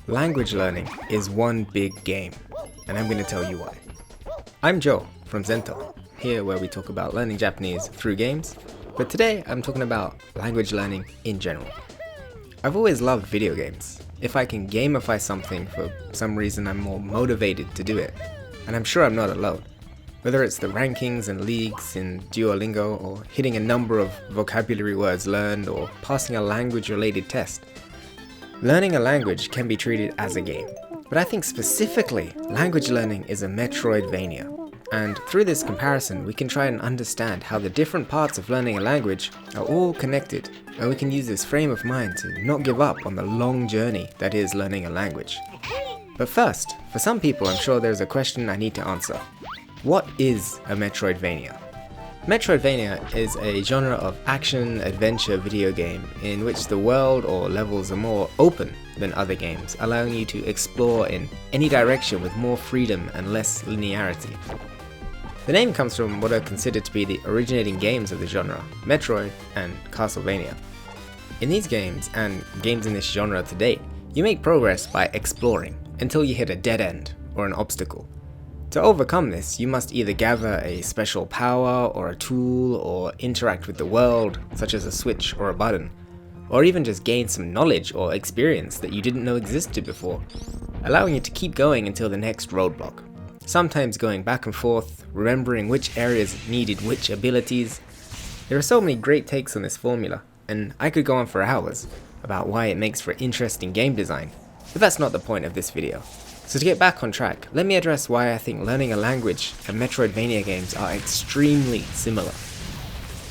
Language learning is one big game, and I'm going to tell you why. I'm Joe from Zento, here where we talk about learning Japanese through games, but today I'm talking about language learning in general. I've always loved video games. If I can gamify something for some reason, I'm more motivated to do it, and I'm sure I'm not alone. Whether it's the rankings and leagues in Duolingo, or hitting a number of vocabulary words learned, or passing a language-related test. Learning a language can be treated as a game, but I think specifically, language learning is a Metroidvania. And through this comparison, we can try and understand how the different parts of learning a language are all connected, and we can use this frame of mind to not give up on the long journey that is learning a language. But first, for some people I'm sure there's a question I need to answer. What is a Metroidvania? Metroidvania is a genre of action-adventure video game in which the world or levels are more open than other games, allowing you to explore in any direction with more freedom and less linearity. The name comes from what are considered to be the originating games of the genre, Metroid and Castlevania. In these games, and games in this genre to date, you make progress by exploring until you hit a dead end or an obstacle. To overcome this, you must either gather a special power or a tool or interact with the world, such as a switch or a button, or even just gain some knowledge or experience that you didn't know existed before, allowing you to keep going until the next roadblock. Sometimes going back and forth, remembering which areas needed which abilities. There are so many great takes on this formula, and I could go on for hours about why it makes for interesting game design, but that's not the point of this video. So to get back on track, let me address why I think learning a language and Metroidvania games are extremely similar.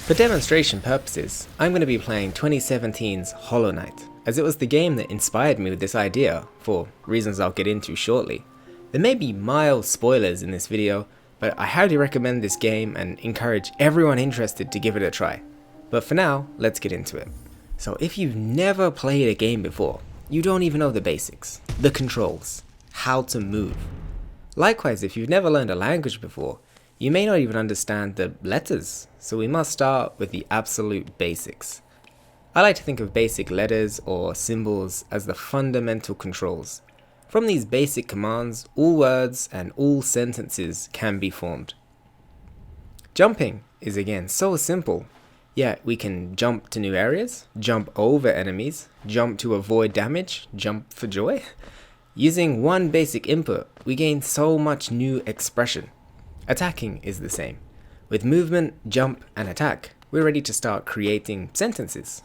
For demonstration purposes, I'm going to be playing 2017's Hollow Knight, as it was the game that inspired me with this idea, for reasons I'll get into shortly. There may be mild spoilers in this video, but I highly recommend this game and encourage everyone interested to give it a try. But for now, let's get into it. So if you've never played a game before, you don't even know the basics, the controls, how to move. Likewise, if you've never learned a language before, you may not even understand the letters, so we must start with the absolute basics. I like to think of basic letters or symbols as the fundamental controls. From these basic commands, all words and all sentences can be formed. Jumping is again so simple, yet we can jump to new areas, jump over enemies, jump to avoid damage, jump for joy. Using one basic input, we gain so much new expression. Attacking is the same. With movement, jump, and attack, we're ready to start creating sentences.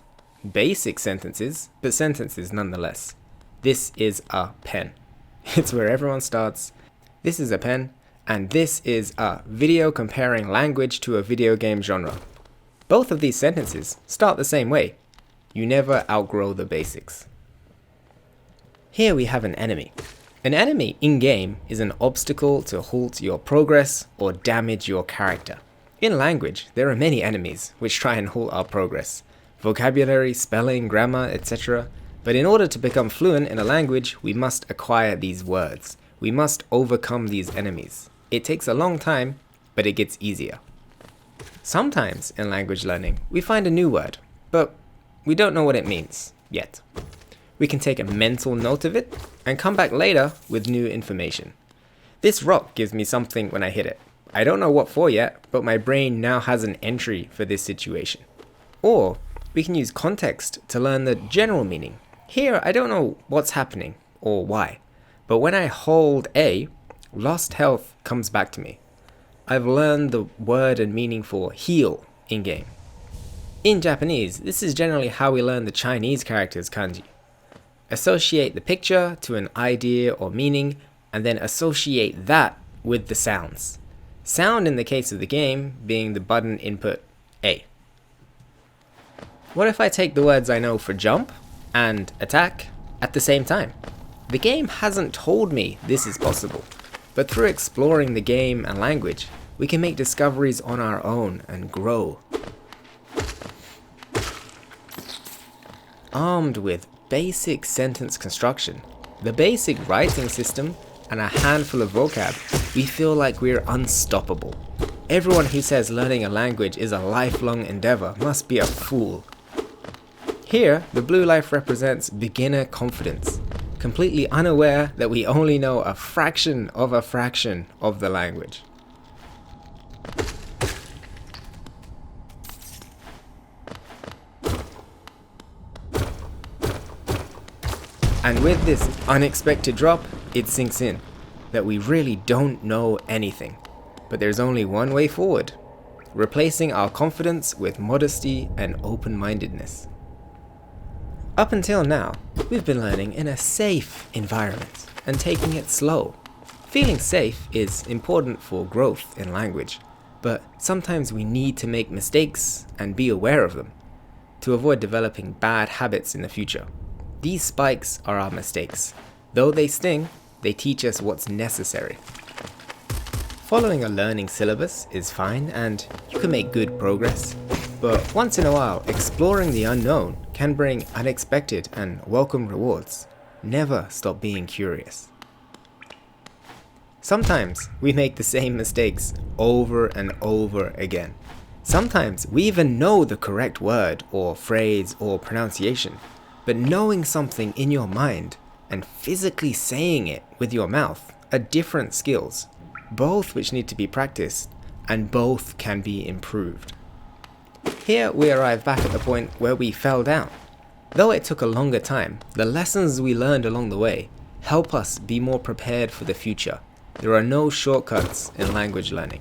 Basic sentences, but sentences nonetheless. This is a pen. It's where everyone starts. This is a pen, and this is a video comparing language to a video game genre. Both of these sentences start the same way. You never outgrow the basics. Here we have an enemy. An enemy in-game is an obstacle to halt your progress or damage your character. In language, there are many enemies which try and halt our progress. Vocabulary, spelling, grammar, etc. But in order to become fluent in a language, we must acquire these words. We must overcome these enemies. It takes a long time, but it gets easier. Sometimes in language learning, we find a new word, but we don't know what it means yet. We can take a mental note of it and come back later with new information. This rock gives me something when I hit it. I don't know what for yet, but my brain now has an entry for this situation. Or we can use context to learn the general meaning. Here, I don't know what's happening or why, but when I hold A, lost health comes back to me. I've learned the word and meaning for heal in-game. In Japanese, this is generally how we learn the Chinese characters kanji. Associate the picture to an idea or meaning, and then associate that with the sounds. Sound in the case of the game being the button input A. What if I take the words I know for jump and attack at the same time? The game hasn't told me this is possible, but through exploring the game and language, we can make discoveries on our own and grow. Armed with basic sentence construction, the basic writing system, and a handful of vocab, we feel like we're unstoppable. Everyone who says learning a language is a lifelong endeavor must be a fool. Here, the blue life represents beginner confidence. completely unaware that we only know a fraction of the language. And with this unexpected drop, it sinks in that we really don't know anything. But there's only one way forward, replacing our confidence with modesty and open-mindedness. Up until now, we've been learning in a safe environment and taking it slow. Feeling safe is important for growth in language, but sometimes we need to make mistakes and be aware of them to avoid developing bad habits in the future. These spikes are our mistakes. Though they sting, they teach us what's necessary. Following a learning syllabus is fine and you can make good progress, but once in a while, exploring the unknown can bring unexpected and welcome rewards. Never stop being curious. Sometimes we make the same mistakes over and over again. Sometimes we even know the correct word or phrase or pronunciation, but knowing something in your mind and physically saying it with your mouth are different skills, both which need to be practiced and both can be improved. Here we arrive back at the point where we fell down. Though it took a longer time, the lessons we learned along the way help us be more prepared for the future. There are no shortcuts in language learning.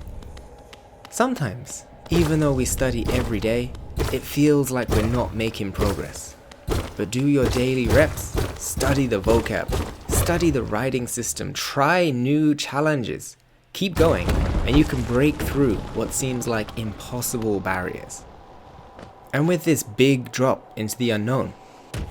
Sometimes, even though we study every day, it feels like we're not making progress. But do your daily reps, study the vocab, study the writing system, try new challenges. Keep going, and you can break through what seems like impossible barriers. And with this big drop into the unknown,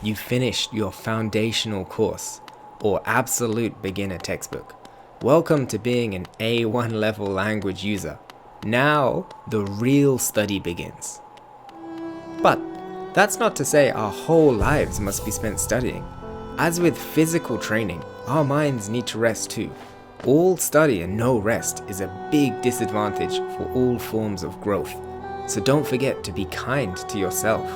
you've finished your foundational course, or absolute beginner textbook. Welcome to being an A1 level language user. Now, the real study begins. But that's not to say our whole lives must be spent studying. As with physical training, our minds need to rest too. All study and no rest is a big disadvantage for all forms of growth. So don't forget to be kind to yourself.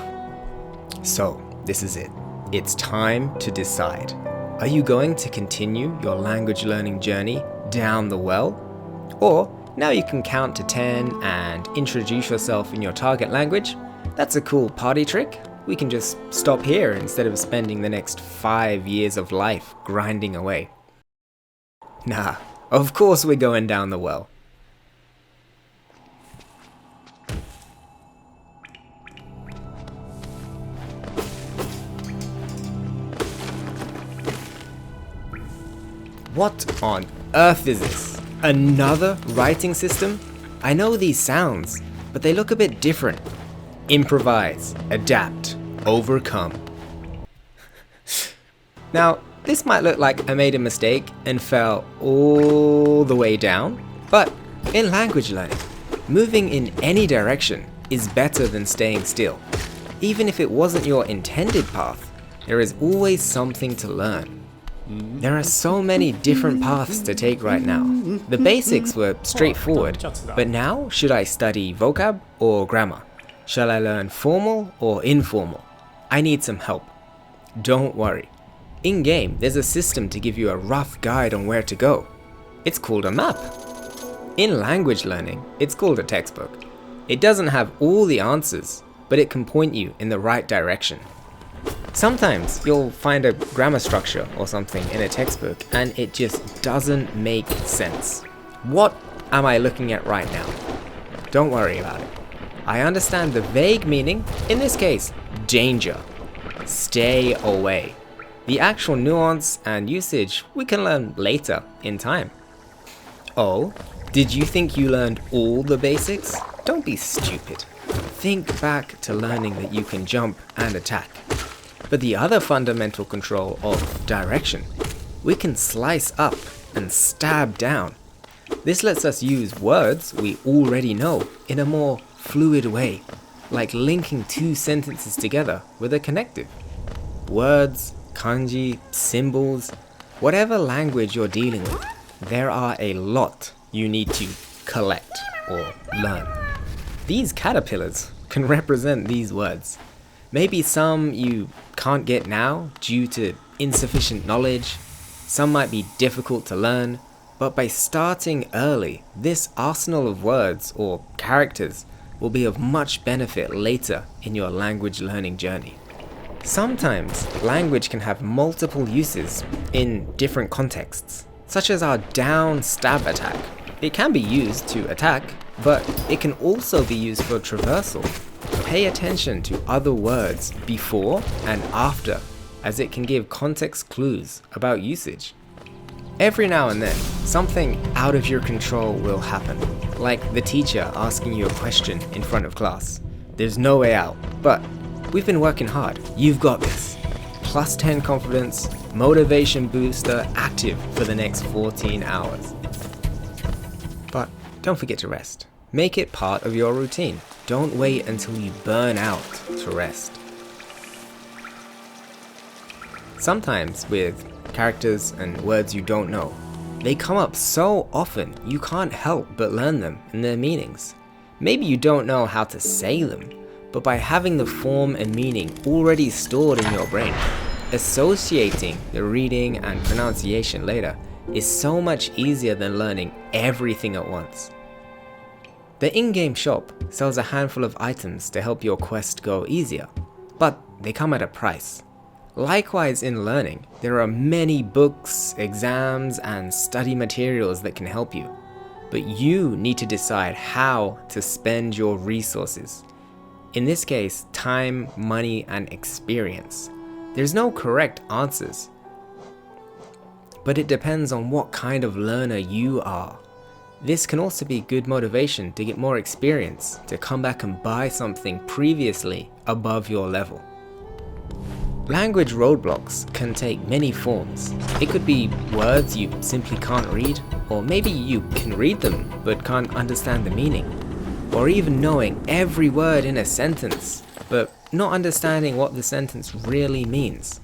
So, this is it. It's time to decide. Are you going to continue your language learning journey down the well? Or now you can count to 10 and introduce yourself in your target language? That's a cool party trick. We can just stop here instead of spending the next 5 years of life grinding away. Nah, of course we're going down the well. What on earth is this? Another writing system? I know these sounds, but they look a bit different. Improvise, adapt, overcome. Now, this might look like I made a mistake and fell all the way down, but in language learning, moving in any direction is better than staying still. Even if it wasn't your intended path, there is always something to learn. There are so many different paths to take right now. The basics were straightforward, but now should I study vocab or grammar? Shall I learn formal or informal? I need some help. Don't worry. In-game, there's a system to give you a rough guide on where to go. It's called a map. In language learning, it's called a textbook. It doesn't have all the answers, but it can point you in the right direction. Sometimes you'll find a grammar structure or something in a textbook and it just doesn't make sense. What am I looking at right now? Don't worry about it. I understand the vague meaning, in this case, danger. Stay away. The actual nuance and usage we can learn later in time. Oh, did you think you learned all the basics? Don't be stupid. Think back to learning that you can jump and attack. But the other fundamental control of direction, we can slice up and stab down. This lets us use words we already know in a more fluid way, like linking two sentences together with a connective. Words, kanji, symbols, whatever language you're dealing with, there are a lot you need to collect or learn. These caterpillars can represent these words. Maybe some you can't get now due to insufficient knowledge. Some might be difficult to learn, but by starting early, this arsenal of words or characters will be of much benefit later in your language learning journey. Sometimes language can have multiple uses in different contexts, such as our down stab attack. It can be used to attack, but it can also be used for traversal. Pay attention to other words before and after, as it can give context clues about usage. Every now and then, something out of your control will happen, like the teacher asking you a question in front of class. There's no way out, but we've been working hard. You've got this. Plus 10 confidence, motivation booster active for the next 14 hours. But don't forget to rest. Make it part of your routine. Don't wait until you burn out to rest. Sometimes with characters and words you don't know, they come up so often you can't help but learn them and their meanings. Maybe you don't know how to say them, but by having the form and meaning already stored in your brain, associating the reading and pronunciation later is so much easier than learning everything at once. The in-game shop sells a handful of items to help your quest go easier, but they come at a price. Likewise in learning, there are many books, exams, and study materials that can help you, but you need to decide how to spend your resources. In this case, time, money, and experience. There's no correct answers, but it depends on what kind of learner you are. This can also be good motivation to get more experience, to come back and buy something previously above your level. Language roadblocks can take many forms. It could be words you simply can't read, or maybe you can read them but can't understand the meaning, or even knowing every word in a sentence but not understanding what the sentence really means.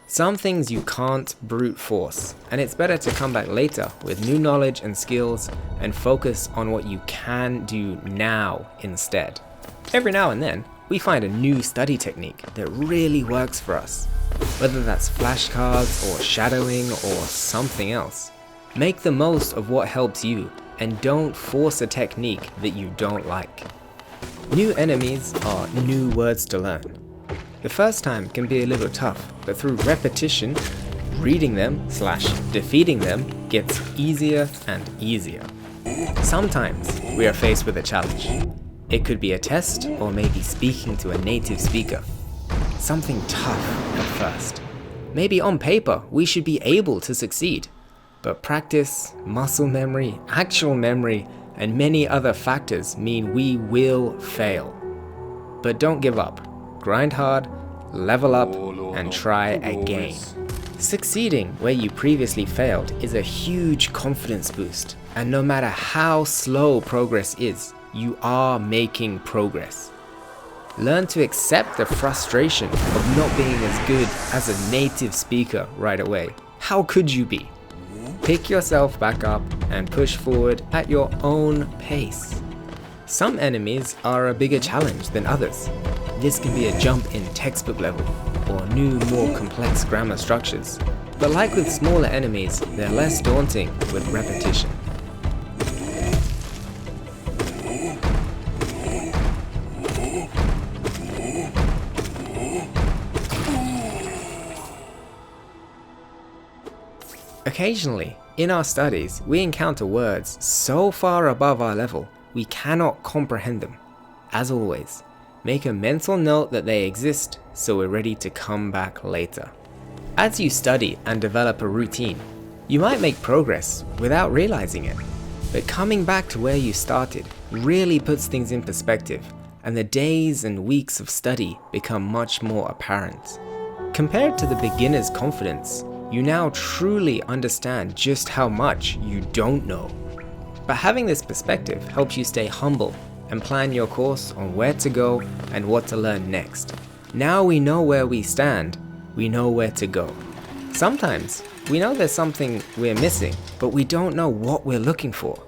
Some things you can't brute force, and it's better to come back later with new knowledge and skills and focus on what you can do now instead. Every now and then, we find a new study technique that really works for us, whether that's flashcards or shadowing or something else. Make the most of what helps you and don't force a technique that you don't like. New enemies are new words to learn. The first time can be a little tough, but through repetition, reading them / defeating them gets easier and easier. Sometimes we are faced with a challenge. It could be a test or maybe speaking to a native speaker. Something tough at first. Maybe on paper we should be able to succeed, but practice, muscle memory, actual memory, and many other factors mean we will fail. But don't give up. Grind hard, level up, and try again. Succeeding where you previously failed is a huge confidence boost, and no matter how slow progress is, you are making progress. Learn to accept the frustration of not being as good as a native speaker right away. How could you be? Pick yourself back up and push forward at your own pace. Some enemies are a bigger challenge than others. This can be a jump in textbook level, or new, more complex grammar structures. But like with smaller enemies, they're less daunting with repetition. Occasionally, in our studies, we encounter words so far above our level, we cannot comprehend them. As always, make a mental note that they exist so we're ready to come back later. As you study and develop a routine, you might make progress without realizing it, but coming back to where you started really puts things in perspective, and the days and weeks of study become much more apparent. Compared to the beginner's confidence, you now truly understand just how much you don't know. But having this perspective helps you stay humble and plan your course on where to go and what to learn next. Now we know where we stand, we know where to go. Sometimes we know there's something we're missing, but we don't know what we're looking for.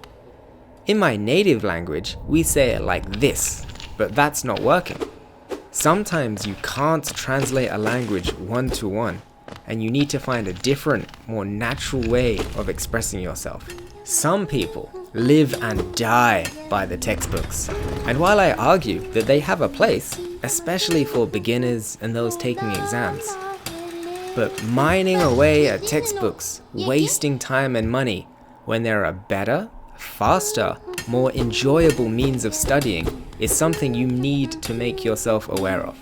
In my native language, we say it like this, but that's not working. Sometimes you can't translate a language one-to-one, and you need to find a different, more natural way of expressing yourself. Some people live and die by the textbooks, and while I argue that they have a place, especially for beginners and those taking exams, but mining away at textbooks, wasting time and money when there are better, faster, more enjoyable means of studying is something you need to make yourself aware of.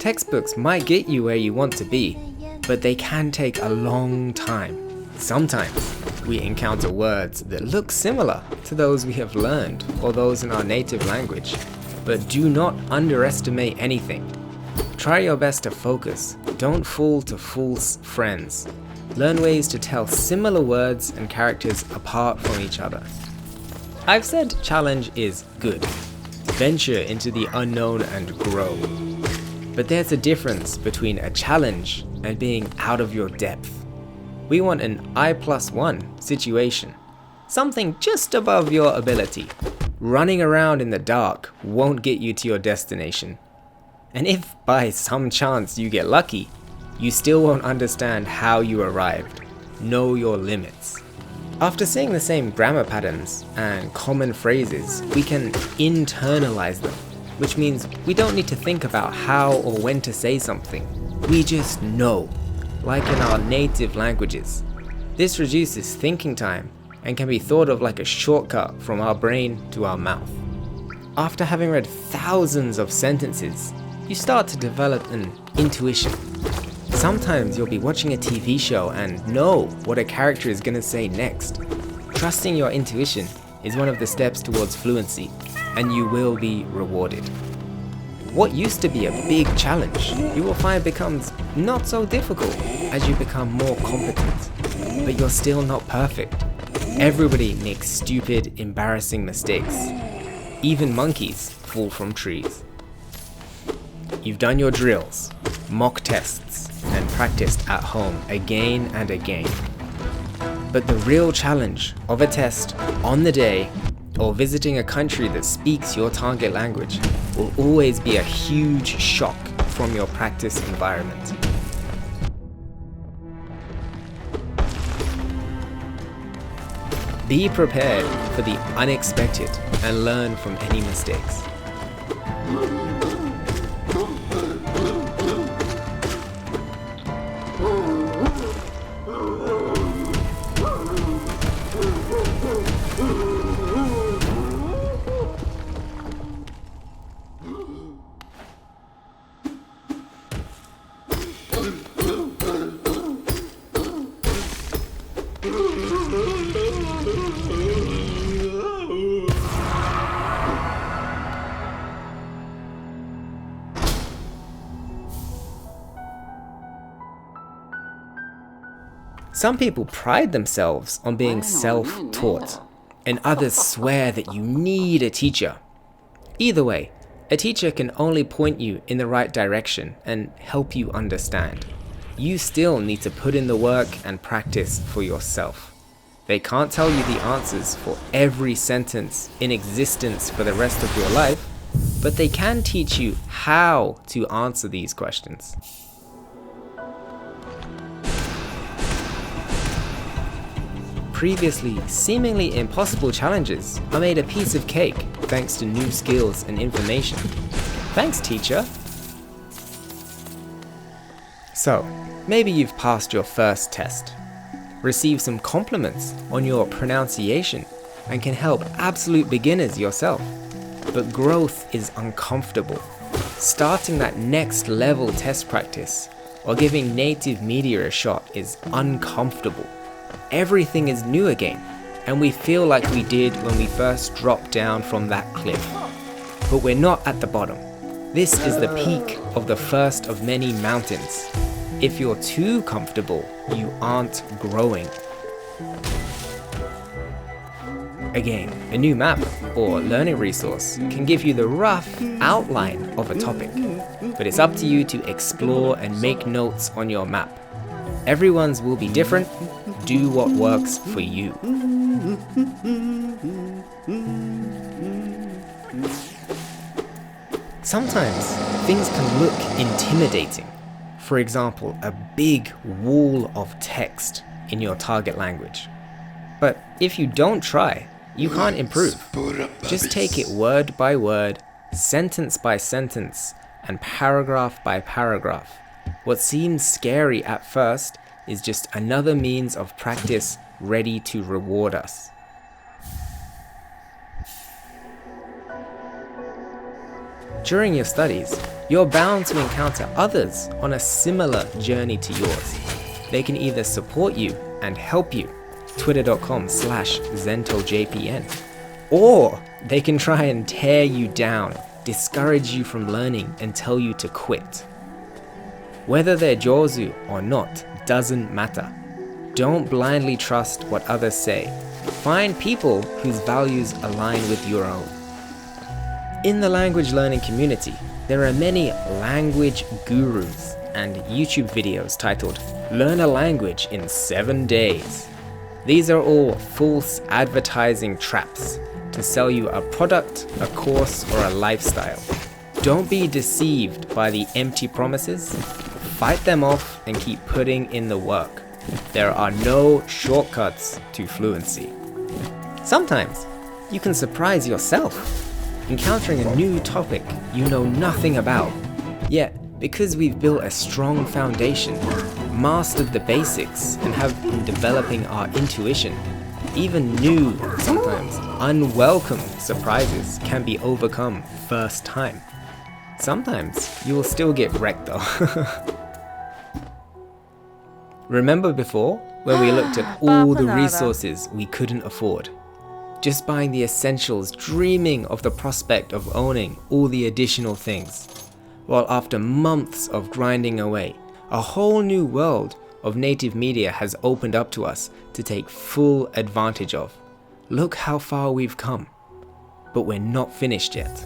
Textbooks might get you where you want to be, but they can take a long time. Sometimes we encounter words that look similar to those we have learned or those in our native language, but do not underestimate anything. Try your best to focus. Don't fall to false friends. Learn ways to tell similar words and characters apart from each other. I've said challenge is good. Venture into the unknown and grow. But there's a difference between a challenge and being out of your depth. We want an I+1 situation. Something just above your ability. Running around in the dark won't get you to your destination. And if by some chance you get lucky, you still won't understand how you arrived. Know your limits. After seeing the same grammar patterns and common phrases, we can internalize them, which means we don't need to think about how or when to say something. We just know, like in our native languages. This reduces thinking time and can be thought of like a shortcut from our brain to our mouth. After having read thousands of sentences, you start to develop an intuition. Sometimes you'll be watching a TV show and know what a character is going to say next. Trusting your intuition is one of the steps towards fluency, and you will be rewarded. What used to be a big challenge, you will find becomes not so difficult as you become more competent. But you're still not perfect. Everybody makes stupid, embarrassing mistakes. Even monkeys fall from trees. You've done your drills, mock tests, and practiced at home again and again. But the real challenge of a test on the day or visiting a country that speaks your target language will always be a huge shock from your practice environment. Be prepared for the unexpected and learn from any mistakes. Some people pride themselves on being self-taught, and others swear that you need a teacher. Either way, a teacher can only point you in the right direction and help you understand. You still need to put in the work and practice for yourself. They can't tell you the answers for every sentence in existence for the rest of your life, but they can teach you how to answer these questions. Previously seemingly impossible challenges are made a piece of cake thanks to new skills and information. Thanks, teacher! So, maybe you've passed your first test, received some compliments on your pronunciation, and can help absolute beginners yourself. But growth is uncomfortable. Starting that next level test practice or giving native media a shot is uncomfortable. Everything is new again, and we feel like we did when we first dropped down from that cliff. But we're not at the bottom. This is the peak of the first of many mountains. If you're too comfortable, you aren't growing. Again, a new map or learning resource can give you the rough outline of a topic, but it's up to you to explore and make notes on your map. Everyone's will be different. Do what works for you. Sometimes things can look intimidating. For example, a big wall of text in your target language. But if you don't try, you can't improve. Just take it word by word, sentence by sentence, and paragraph by paragraph. What seems scary at first is just another means of practice ready to reward us. During your studies, you're bound to encounter others on a similar journey to yours. They can either support you and help you, twitter.com/ZentoJPN, or they can try and tear you down, discourage you from learning, and tell you to quit. Whether they're Jozu or not doesn't matter. Don't blindly trust what others say. Find people whose values align with your own. In the language learning community, there are many language gurus and YouTube videos titled "Learn a Language in 7 Days." These are all false advertising traps to sell you a product, a course, or a lifestyle. Don't be deceived by the empty promises. Fight them off and keep putting in the work. There are no shortcuts to fluency. Sometimes you can surprise yourself, encountering a new topic you know nothing about. Yet, because we've built a strong foundation, mastered the basics, and have been developing our intuition, even new, sometimes unwelcome surprises can be overcome first time. Sometimes you will still get wrecked though. Remember before, when we looked at all the resources we couldn't afford? Just buying the essentials, dreaming of the prospect of owning all the additional things. While after months of grinding away, a whole new world of native media has opened up to us to take full advantage of. Look how far we've come, but we're not finished yet.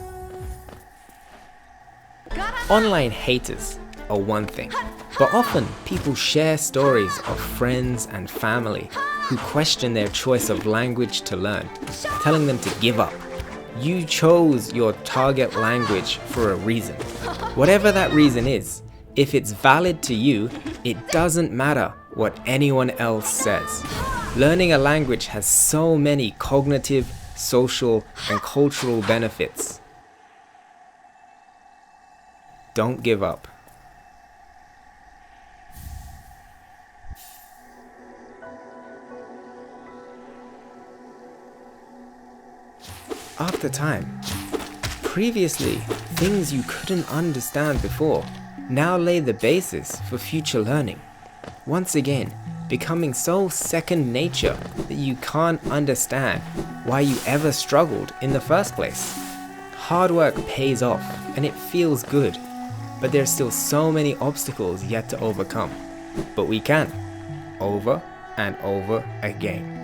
Online haters are one thing, but often people share stories of friends and family who question their choice of language to learn, telling them to give up. You chose your target language for a reason. Whatever that reason is, if it's valid to you, it doesn't matter what anyone else says. Learning a language has so many cognitive, social, and cultural benefits. Don't give up. After time, previously, things you couldn't understand before now lay the basis for future learning. Once again, becoming so second nature that you can't understand why you ever struggled in the first place. Hard work pays off and it feels good, but there's still so many obstacles yet to overcome. But we can, over and over again.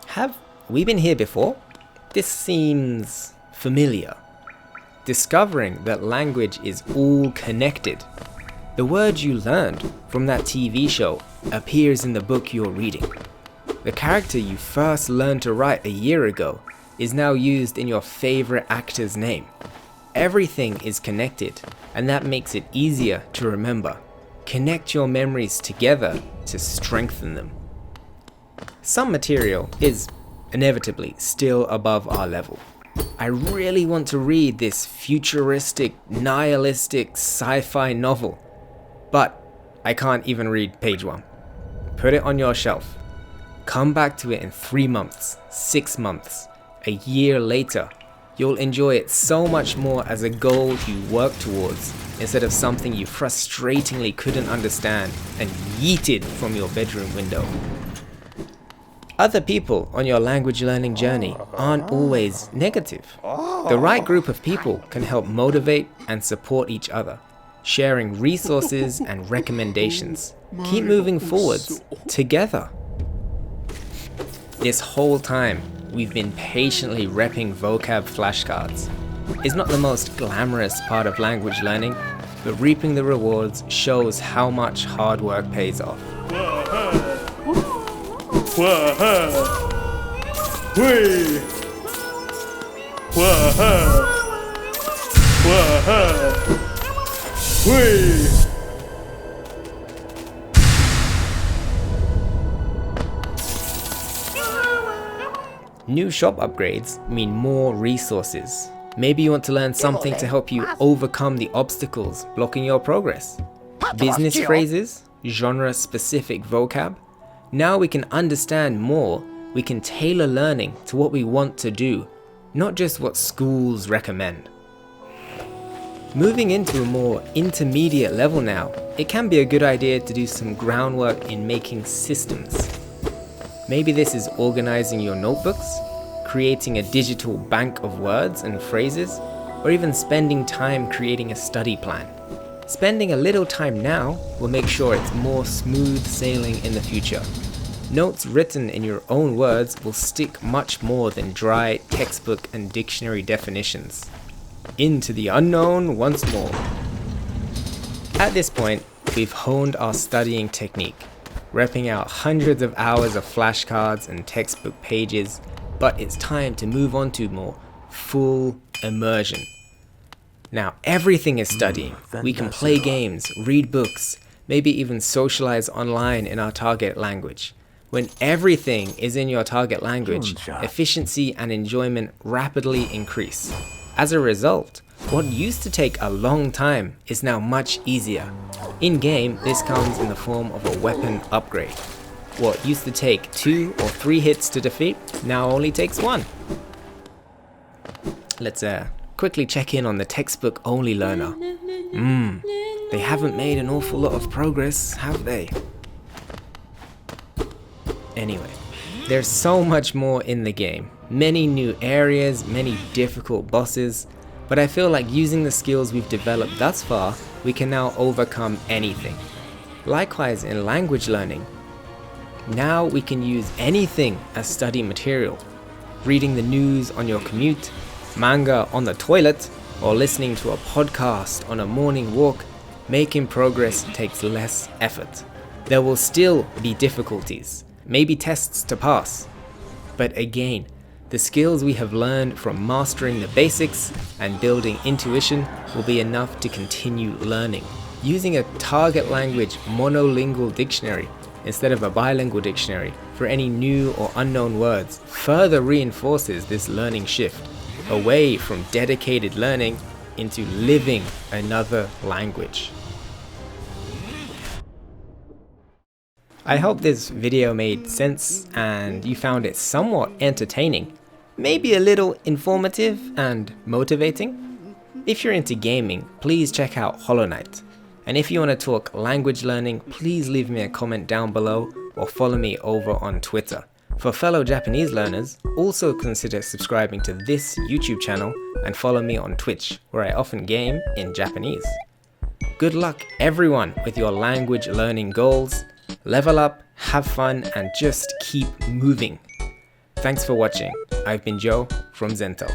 Have we been here before? This seems familiar. Discovering that language is all connected. The word you learned from that TV show appears in the book you're reading. The character you first learned to write a year ago is now used in your favorite actor's name. Everything is connected, and that makes it easier to remember. Connect your memories together to strengthen them. Some material is inevitably still above our level. I really want to read this futuristic, nihilistic sci-fi novel, but I can't even read page 1. Put it on your shelf. Come back to it in 3 months, 6 months, a year later. You'll enjoy it so much more as a goal you work towards instead of something you frustratingly couldn't understand and yeeted from your bedroom window. Other people on your language learning journey aren't always negative. The right group of people can help motivate and support each other, sharing resources and recommendations. Keep moving forwards together. This whole time, we've been patiently repping vocab flashcards. It's not the most glamorous part of language learning, but reaping the rewards shows how much hard work pays off. New shop upgrades mean more resources. Maybe you want to learn something to help you overcome the obstacles blocking your progress. Business phrases, genre-specific vocab. Now we can understand more. We can tailor learning to what we want to do, not just what schools recommend. Moving into a more intermediate level now, it can be a good idea to do some groundwork in making systems. Maybe this is organizing your notebooks, creating a digital bank of words and phrases, or even spending time creating a study plan. Spending a little time now will make sure it's more smooth sailing in the future. Notes written in your own words will stick much more than dry textbook and dictionary definitions. Into the unknown once more. At this point, we've honed our studying technique, repping out hundreds of hours of flashcards and textbook pages, but it's time to move on to more full immersion. Now everything is studying. We can play games, read books, maybe even socialize online in our target language. When everything is in your target language, efficiency and enjoyment rapidly increase. As a result, what used to take a long time is now much easier. In-game, this comes in the form of a weapon upgrade. What used to take 2 or 3 hits to defeat, now only takes 1. Let's quickly check in on the textbook-only learner. They haven't made an awful lot of progress, have they? Anyway, there's so much more in the game. Many new areas, many difficult bosses, but I feel like using the skills we've developed thus far, we can now overcome anything. Likewise in language learning, now we can use anything as study material. Reading the news on your commute, manga on the toilet, or listening to a podcast on a morning walk, making progress takes less effort. There will still be difficulties, maybe tests to pass, but again, the skills we have learned from mastering the basics and building intuition will be enough to continue learning. Using a target language monolingual dictionary instead of a bilingual dictionary for any new or unknown words further reinforces this learning shift away from dedicated learning into living another language. I hope this video made sense and you found it somewhat entertaining, maybe a little informative and motivating. If you're into gaming, please check out Hollow Knight. And if you want to talk language learning, please leave me a comment down below or follow me over on Twitter. For fellow Japanese learners, also consider subscribing to this YouTube channel and follow me on Twitch, where I often game in Japanese. Good luck everyone with your language learning goals. Level up, have fun, and just keep moving. Thanks for watching. I've been Joe from Zento.